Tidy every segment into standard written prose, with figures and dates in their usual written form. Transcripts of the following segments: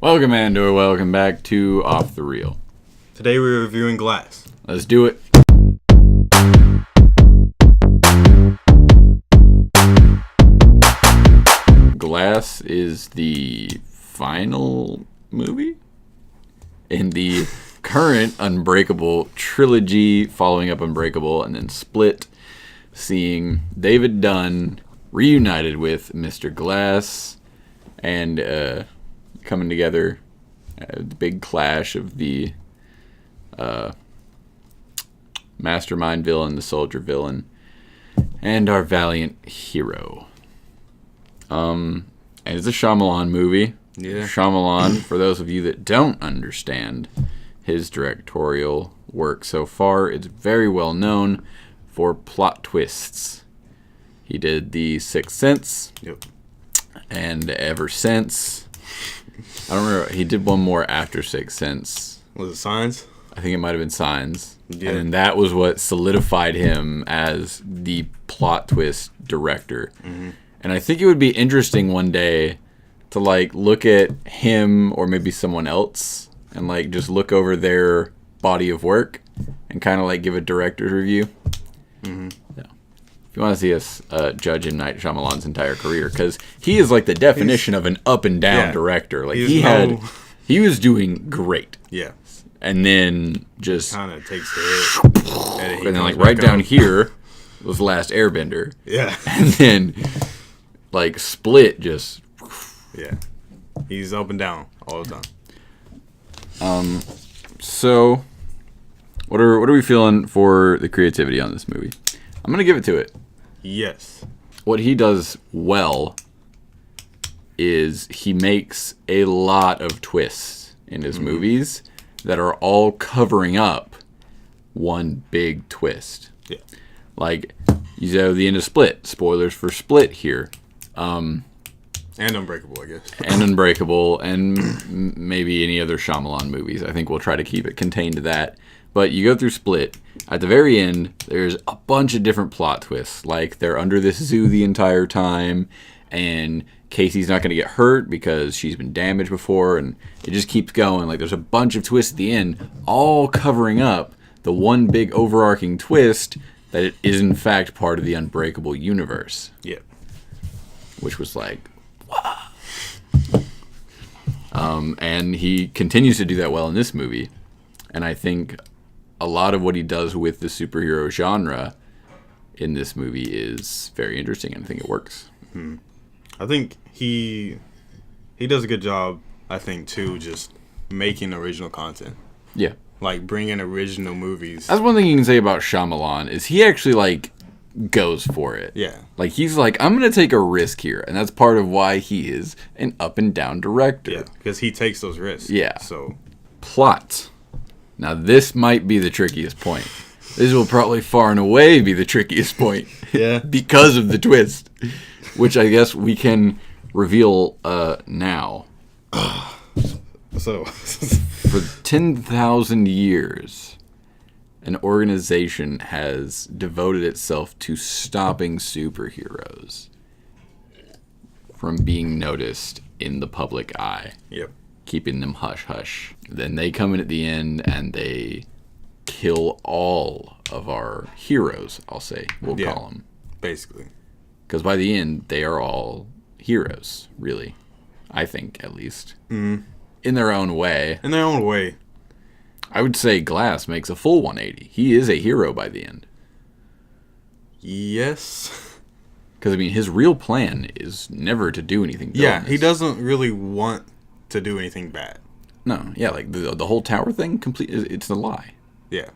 Welcome, Andor. Welcome back to Off the Reel. Today we're reviewing Glass. Let's do it. Glass is the final movie in the current Unbreakable trilogy, following up Unbreakable, and then Split, seeing David Dunn reunited with Mr. Glass, and coming together, the big clash of the mastermind villain, the soldier villain, and our valiant hero. And it's a Shyamalan movie. Yeah. Shyamalan, for those of you that don't understand his directorial work so far, it's very well known for plot twists. He did The Sixth Sense. Yep. And ever since, I don't remember, he did one more after Sixth Sense. Was it Signs? I think it might have been Signs. Yeah. And that was what solidified him as the plot twist director. Mm-hmm. And I think it would be interesting one day to look at him or maybe someone else and just look over their body of work and kind of give a director's review. Mm-hmm. Yeah. If you want to see us judge M Night Shyamalan's entire career, because he is the definition of an up and down director. He was doing great. Yeah. And then just kind of takes the hit. And then right down here was The Last Airbender. Yeah. And then Split just. Yeah. He's up and down all the time. So what are we feeling for the creativity on this movie? I'm gonna give it to it. Yes. What he does well is he makes a lot of twists in his movies that are all covering up one big twist. Yeah. The end of Split. Spoilers for Split here. And Unbreakable, I guess. And Unbreakable, and maybe any other Shyamalan movies. I think we'll try to keep it contained to that. But you go through Split. At the very end, there's a bunch of different plot twists. They're under this zoo the entire time, and Casey's not going to get hurt because she's been damaged before, and it just keeps going. There's a bunch of twists at the end, all covering up the one big overarching twist that it is in fact part of the Unbreakable universe. Yeah. Which was wow. And he continues to do that well in this movie. And I think a lot of what he does with the superhero genre in this movie is very interesting, and I think it works. Mm-hmm. I think he does a good job, I think, too, just making original content. Yeah. Bringing original movies. That's one thing you can say about Shyamalan, is he actually, goes for it. Yeah. He's I'm going to take a risk here, and that's part of why he is an up-and-down director. Yeah, because he takes those risks. Yeah. So. Plot. Now, this might be the trickiest point. This will probably far and away be the trickiest point. Yeah. Because of the twist, which I guess we can reveal now. So. For 10,000 years, an organization has devoted itself to stopping superheroes from being noticed in the public eye. Yep. Keeping them hush-hush. Then they come in at the end and they kill all of our heroes, I'll say. We'll call them. Basically. Because by the end, they are all heroes, really. I think, at least. Mm-hmm. In their own way. In their own way. I would say Glass makes a full 180. He is a hero by the end. Yes. Because, his real plan is never to do anything villainous. Yeah, he doesn't really want to do anything bad. No, yeah, the whole tower thing, it's a lie. Yeah.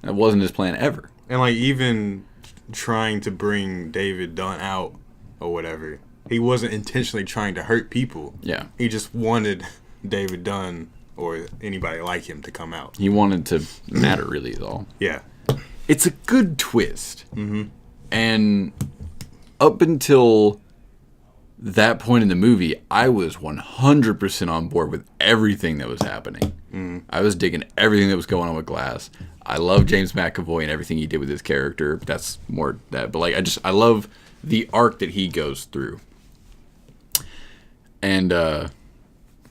That wasn't his plan ever. And even trying to bring David Dunn out or whatever, he wasn't intentionally trying to hurt people. Yeah. He just wanted David Dunn or anybody like him to come out. He wanted to matter, really, is all. Yeah. It's a good twist. Mm-hmm. And up until that point in the movie, I was 100% on board with everything that was happening. Mm-hmm. I was digging everything that was going on with Glass. I love James McAvoy and everything he did with his character. That's more that. But I love the arc that he goes through. And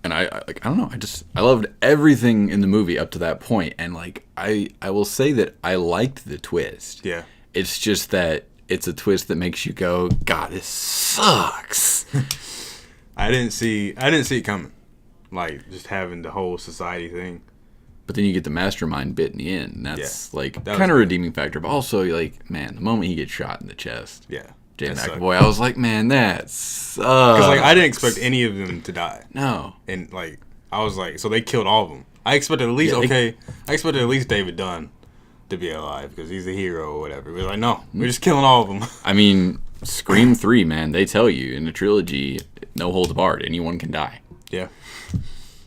And I don't know. I loved everything in the movie up to that point. And like, I will say that I liked the twist. Yeah. It's just that it's a twist that makes you go, God, this sucks. I didn't see it coming. Like, just having the whole society thing. But then you get the mastermind bit in the end. And that's like that kind of redeeming factor. But also, like, man, the moment he gets shot in the chest. Yeah. James McAvoy, I was like, man, that sucks. Because, like, I didn't expect any of them to die. No. And, like, I was like, so they killed all of them. I expected at least, I expected at least David Dunn to be alive because he's a hero or whatever. We're like, no, we're just killing all of them. I mean, Scream 3, man, they tell you in the trilogy, no holds barred, anyone can die. Yeah.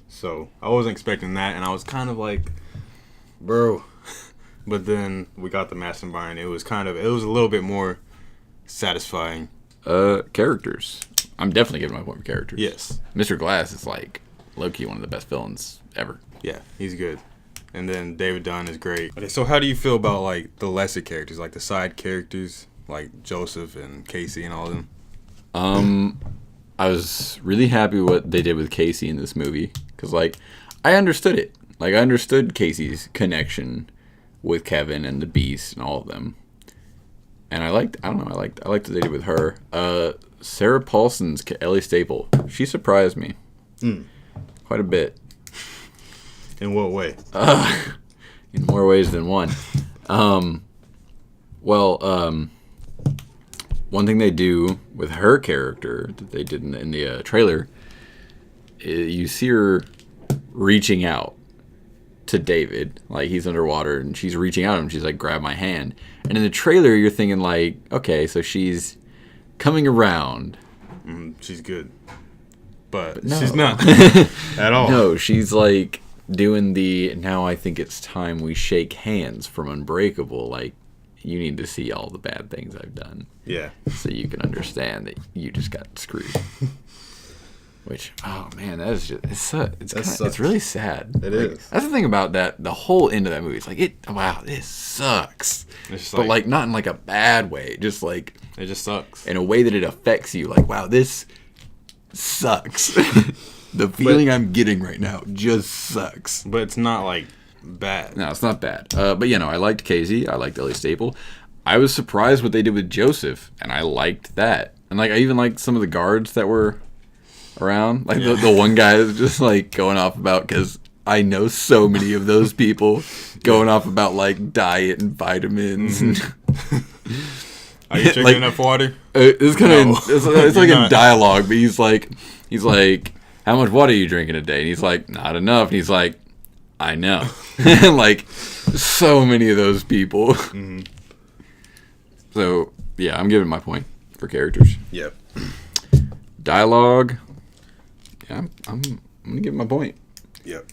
So, I wasn't expecting that, and I was kind of like, bro. But then we got the mastermind. It was a little bit more satisfying. Characters. I'm definitely giving my point for characters. Yes. Mr. Glass is like low-key one of the best villains ever. Yeah, he's good. And then David Dunn is great. Okay, so how do you feel about like the lesser characters, like the side characters, like Joseph and Casey and all of them? I was really happy what they did with Casey in this movie because like I understood it. Like I understood Casey's connection with Kevin and the Beast and all of them. And I liked what they did with her. Sarah Paulson's Ellie Staple. She surprised me quite a bit. In what way? In more ways than one. One thing they do with her character that they did in the trailer, you see her reaching out to David, like he's underwater and she's reaching out to him. She's like, grab my hand. And in the trailer, you're thinking like, okay, so she's coming around. She's good, but no. She's not at all. No, she's like doing the now I think it's time we shake hands from Unbreakable. Like, you need to see all the bad things I've done. Yeah. So you can understand that you just got screwed. Which, oh man, that is just, it's really sad. It like, is. That's the thing about that, the whole end of that movie. It's like, wow, this sucks. But like not in like a bad way. Just like, it just sucks. In a way that it affects you. Like, wow, this sucks. The feeling I'm getting right now just sucks. But it's not like bad. No, it's not bad. But you know, I liked Casey. I liked Ellie Staple. I was surprised what they did with Joseph, and I liked that. And like, I even liked some of the guards that were around. Like the one guy is just like going off about, because I know so many of those people going off about like diet and vitamins. Are you drinking enough water? It's kind of it's like in dialogue, but he's like, how much water are you drinking a day? And he's like, not enough. And he's like, I know. Like, so many of those people. Mm-hmm. So yeah, I'm giving my point for characters. Yep. Dialogue. Yeah, I'm gonna give my point. Yep.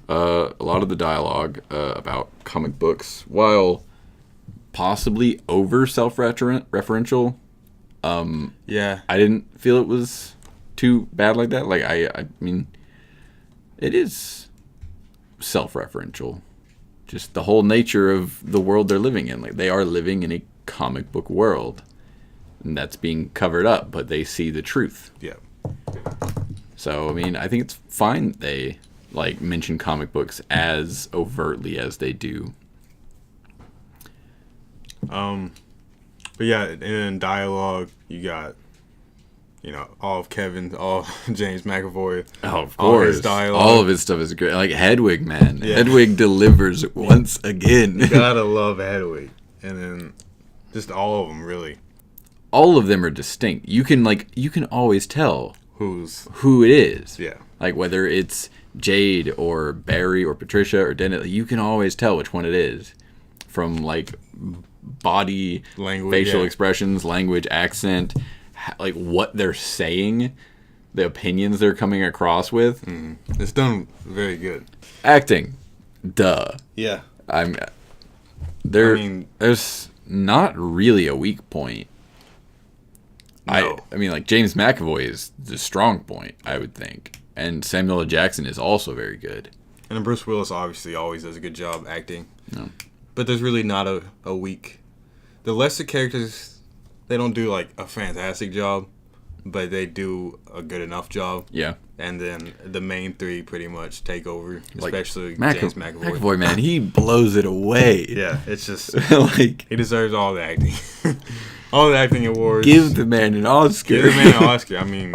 A lot of the dialogue about comic books, while possibly over self-referential, yeah, I didn't feel it was too bad like that. Like I mean, it is self-referential. Just the whole nature of the world they're living in. Like, they are living in a comic book world, and that's being covered up, but they see the truth. Yeah. So, I mean, I think it's fine they, like, mention comic books as overtly as they do. But yeah, in dialogue, you got, you know, all of James McAvoy. Oh, of course. All his dialogue. All of his stuff is great. Like, Hedwig, man. Yeah. Hedwig delivers once again. You gotta love Hedwig. And then just all of them, really. All of them are distinct. You can always tell who it is. Yeah. Like, whether it's Jade or Barry or Patricia or Dennett, like, you can always tell which one it is from, like, body, language, facial expressions, language, accent, like what they're saying, the opinions they're coming across with. It's done very good. Acting, duh. Yeah. There's not really a weak point. No. I mean, like, James McAvoy is the strong point, I would think. And Samuel L. Jackson is also very good. And Bruce Willis obviously always does a good job acting. No. But there's really not a weak. The lesser characters, they don't do like a fantastic job. but they do a good enough job. Yeah. And then the main three pretty much take over, Like, especially James McAvoy. McAvoy, man, he blows it away. Yeah, it's just like he deserves all the acting, all the acting awards. Give the man an Oscar. Give the man an Oscar. I mean,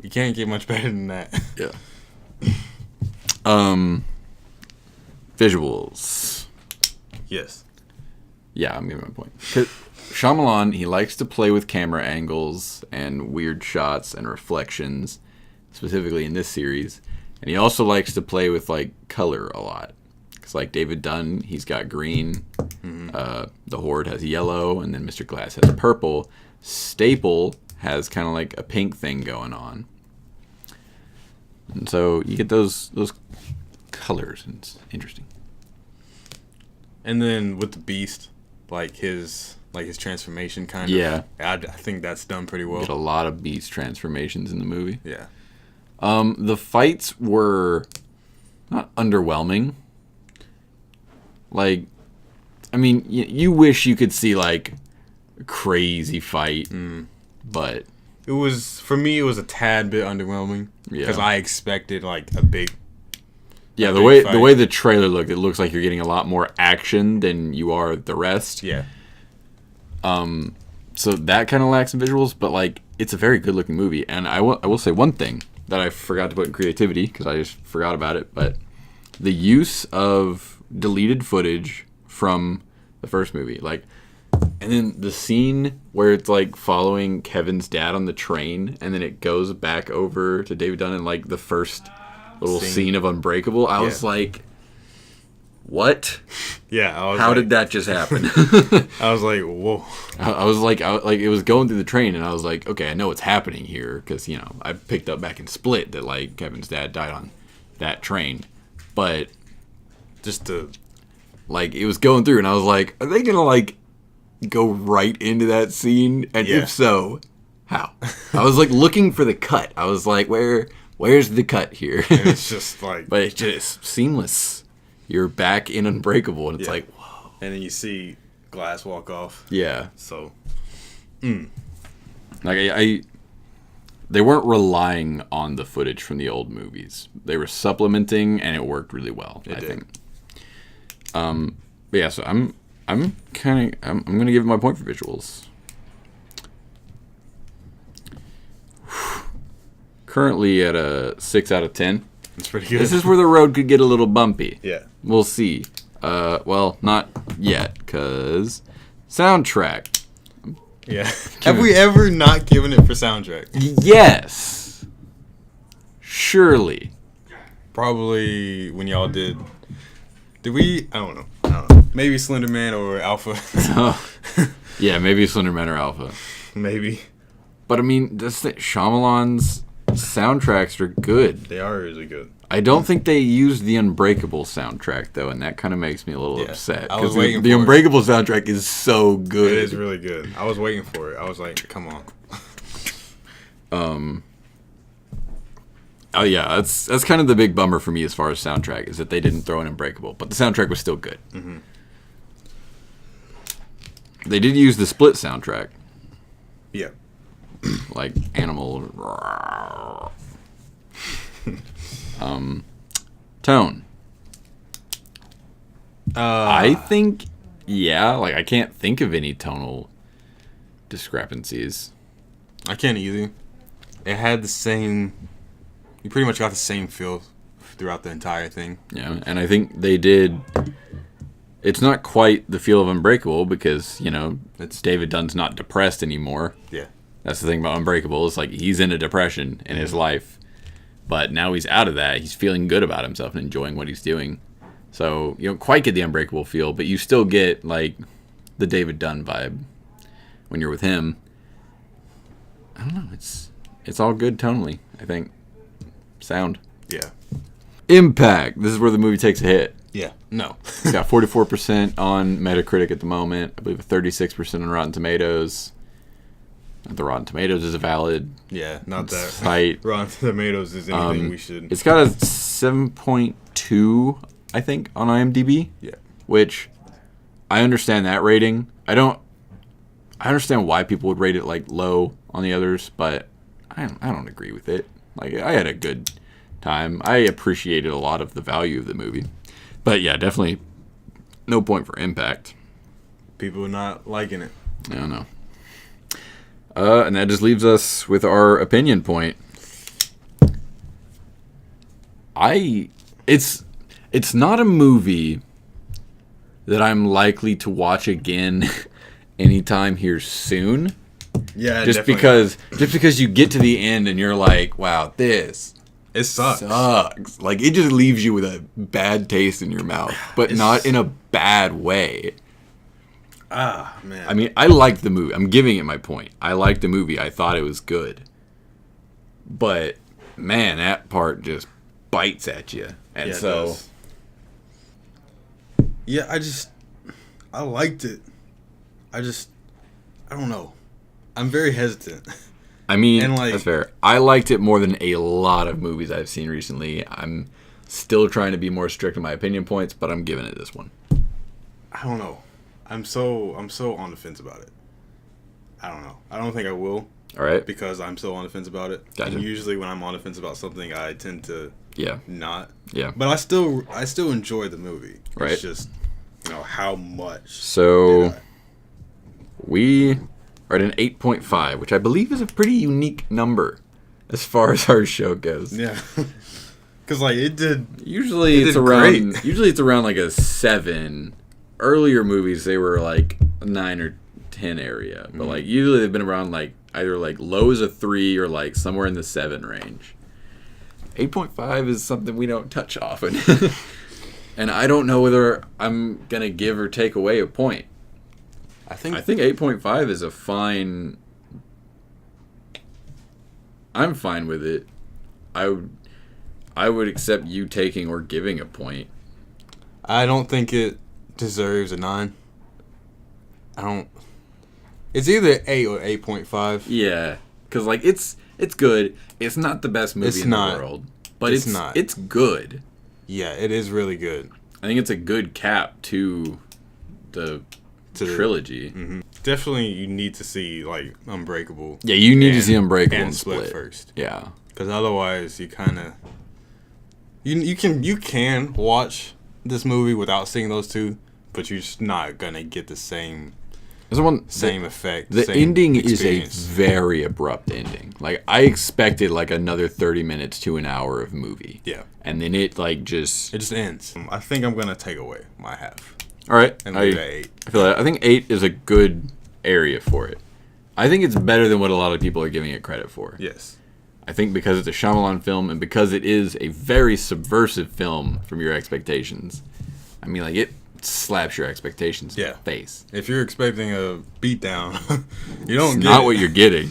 you can't get much better than that. Yeah. Visuals. Yes. Yeah, I'm giving my point. 'Cause Shyamalan, he likes to play with camera angles and weird shots and reflections, specifically in this series. And he also likes to play with, like, color a lot. Because, like, David Dunn, he's got green. The Horde has yellow. And then Mr. Glass has purple. Staple has kind of like a pink thing going on. And so you get those colors, and it's interesting. And then with the Beast, like his transformation kind of. Yeah. I think that's done pretty well. Get a lot of Beast transformations in the movie. Yeah. The fights were not underwhelming. Like, I mean, you wish you could see, like, a crazy fight, but... It was, for me, it was a tad bit underwhelming. Yeah. Because I expected, like, a big... Yeah, the way the trailer looked, it looks like you're getting a lot more action than you are the rest. Yeah. So that kind of lacks in visuals, but, like, it's a very good-looking movie. And I will say one thing that I forgot to put in creativity, because I just forgot about it, but the use of deleted footage from the first movie, like, and then the scene where it's like following Kevin's dad on the train, and then it goes back over to David Dunn in like the first little scene of Unbreakable. I was like, what? Yeah. How did that just happen? I was like, whoa. I was like, it was going through the train, and I was like, okay, I know what's happening here, because, you know, I picked up back in Split that, like, Kevin's dad died on that train. But just to... Like, it was going through, and I was like, are they going to, like, go right into that scene? And if so, how? I was, like, looking for the cut. I was like, where's the cut here? And it's just, like... But it's just seamless. You're back in Unbreakable, and it's like, whoa. And then you see Glass walk off. Yeah. So... Like, they weren't relying on the footage from the old movies. They were supplementing, and it worked really well, I think. But yeah, so I'm gonna give it my point for visuals. Currently at a 6 out of 10. It's pretty good. This is where the road could get a little bumpy. Yeah. We'll see. Well, not yet, because soundtrack. Yeah. Have we ever not given it for soundtrack? Yes. Surely. Probably when y'all did we? I don't know. Maybe Slender Man or Alpha. Yeah, maybe Slender Man or Alpha. Maybe. But I mean, Shyamalan's soundtracks are good. They are really good. I don't think they used the Unbreakable soundtrack, though, and that kind of makes me a little upset. I was waiting the Unbreakable soundtrack is so good. It is really good. I was waiting for it. I was like, come on. Oh yeah, that's kind of the big bummer for me as far as soundtrack, is that they didn't throw in Unbreakable, but the soundtrack was still good. Mm-hmm. They did use the Split soundtrack. Yeah. Like Animal. Tone. I think, like, I can't think of any tonal discrepancies. I can't either. It had the same... You pretty much got the same feel throughout the entire thing. Yeah, and I think they did... It's not quite the feel of Unbreakable because, you know, it's David Dunn's not depressed anymore. Yeah. That's the thing about Unbreakable. It's like he's in a depression in his life. But now he's out of that. He's feeling good about himself and enjoying what he's doing. So you don't quite get the Unbreakable feel, but you still get, like, the David Dunn vibe when you're with him. I don't know. It's all good tonally, I think. Sound. Yeah. Impact. This is where the movie takes a hit. Yeah. No. It's got 44% on Metacritic at the moment. I believe a 36% on Rotten Tomatoes. Not the Rotten Tomatoes is a valid not that site. Rotten Tomatoes is anything we should... It's got a 7.2, I think, on IMDb. Yeah. Which, I understand that rating. I don't I understand why people would rate it like low on the others, but I don't agree with it. Like, I had a good time. I appreciated a lot of the value of the movie. But yeah, definitely no point for impact. People not liking it. I don't know. And that just leaves us with our opinion point. It's not a movie that I'm likely to watch again anytime here soon. Yeah, just because you get to the end and you're like, wow, this it sucks. Like, it just leaves you with a bad taste in your mouth, but not in a bad way. Ah, man. I mean, I liked the movie. I'm giving it my point. I liked the movie. I thought it was good. But, man, that part just bites at you. And so... Yeah, I liked it. I don't know. I'm very hesitant. I mean, and that's fair. I liked it more than a lot of movies I've seen recently. I'm still trying to be more strict in my opinion points, but I'm giving it this one. I don't know. I'm so on the fence about it. I don't know. I don't think I will. All right. Because I'm so on the fence about it. Gotcha. And usually when I'm on the fence about something, I tend to not. Yeah. But I still enjoy the movie. Right. It's just, how much. So we are at an 8.5, which I believe is a pretty unique number as far as our show goes. Yeah. Because it did. Usually it's around like a 7. Earlier movies, they were like 9 or 10 area, but usually they've been around either low as a 3 or somewhere in the 7 range. 8.5 is something we don't touch often. And I don't know whether I'm gonna give or take away a point. I think 8.5 is a fine. I'm fine with it. I would accept you taking or giving a point. I don't think it deserves a 9. I don't. It's either 8 or 8.5. Yeah, because it's good. It's not the best movie in the world, but it's good. Yeah, it is really good. I think it's a good cap to the trilogy. Mm-hmm. Definitely, you need to see Unbreakable. Yeah, you need to see Unbreakable and and Split first. Yeah, because otherwise, you kind of you can watch this movie without seeing those two, but you're just not gonna get the same effect. The same ending experience. is a very abrupt ending. I expected another 30 minutes to an hour of movie. Yeah. And then it It just ends. I think I'm gonna take away my half. All right. And leave it at 8. I think 8 is a good area for it. I think it's better than what a lot of people are giving it credit for. Yes. I think because it's a Shyamalan film and because it is a very subversive film from your expectations. I mean, it slaps your expectations in the face. If you're expecting a beatdown, you don't it's get not it. what you're getting.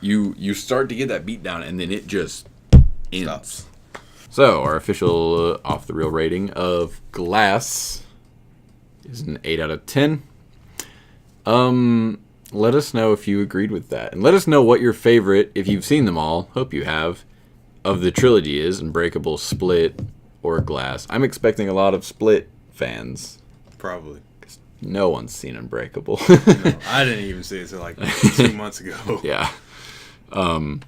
You start to get that beatdown and then it just ends. Stops. So our official off the reel rating of Glass is an 8 out of 10. Let us know if you agreed with that, and let us know what your favorite, if you've seen them all, hope you have, of the trilogy is: Unbreakable, Split, or Glass. I'm expecting a lot of Split fans. Probably. No one's seen Unbreakable. No, I didn't even see it until 2 months ago. Yeah. So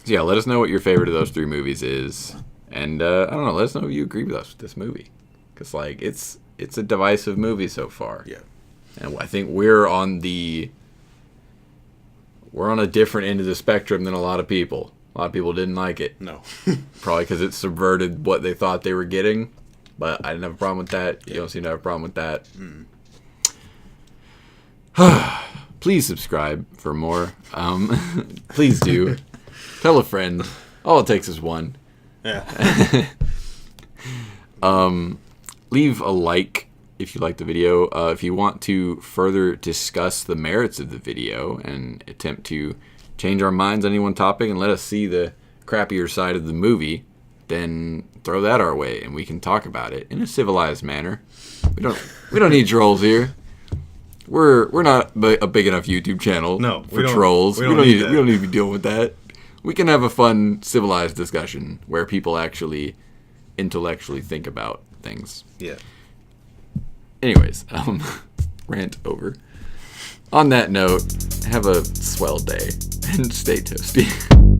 yeah, let us know what your favorite of those 3 movies is. And I don't know, let us know if you agree with us with this movie. Because it's a divisive movie so far. Yeah. And I think we're on a different end of the spectrum than a lot of people. A lot of people didn't like it. No. Probably because it subverted what they thought they were getting. But I didn't have a problem with that. You don't seem to have a problem with that. Please subscribe for more. Please do. Tell a friend. All it takes is one. Yeah. Leave a like if you like the video. If you want to further discuss the merits of the video and attempt to change our minds on any one topic and let us see the crappier side of the movie, then throw that our way and we can talk about it in a civilized manner. We don't need trolls here. We're not a big enough YouTube channel for trolls. We don't need to be dealing with that. We can have a fun, civilized discussion where people actually intellectually think about things. Yeah. Anyways, rant over. On that note, have a swell day and stay toasty.